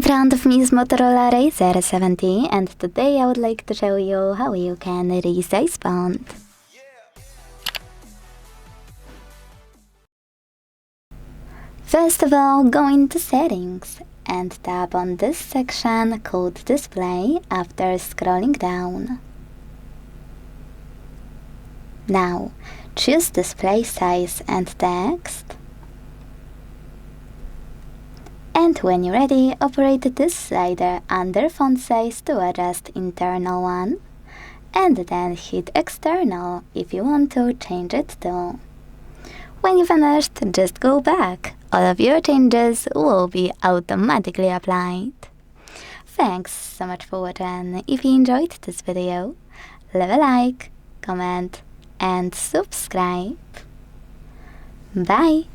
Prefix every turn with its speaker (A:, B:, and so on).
A: front of me is Motorola Razr 70, and today I would like to show you how you can resize font. First of all, go into Settings and tap on this section called Display after scrolling down. Now, choose Display Size and Text. And when you're ready, operate this slider under font size to adjust internal one, and then hit external if you want to change it too. When you finished, just go back. All of your changes will be automatically applied. Thanks so much for watching. If you enjoyed this video, leave a like, comment and subscribe. Bye!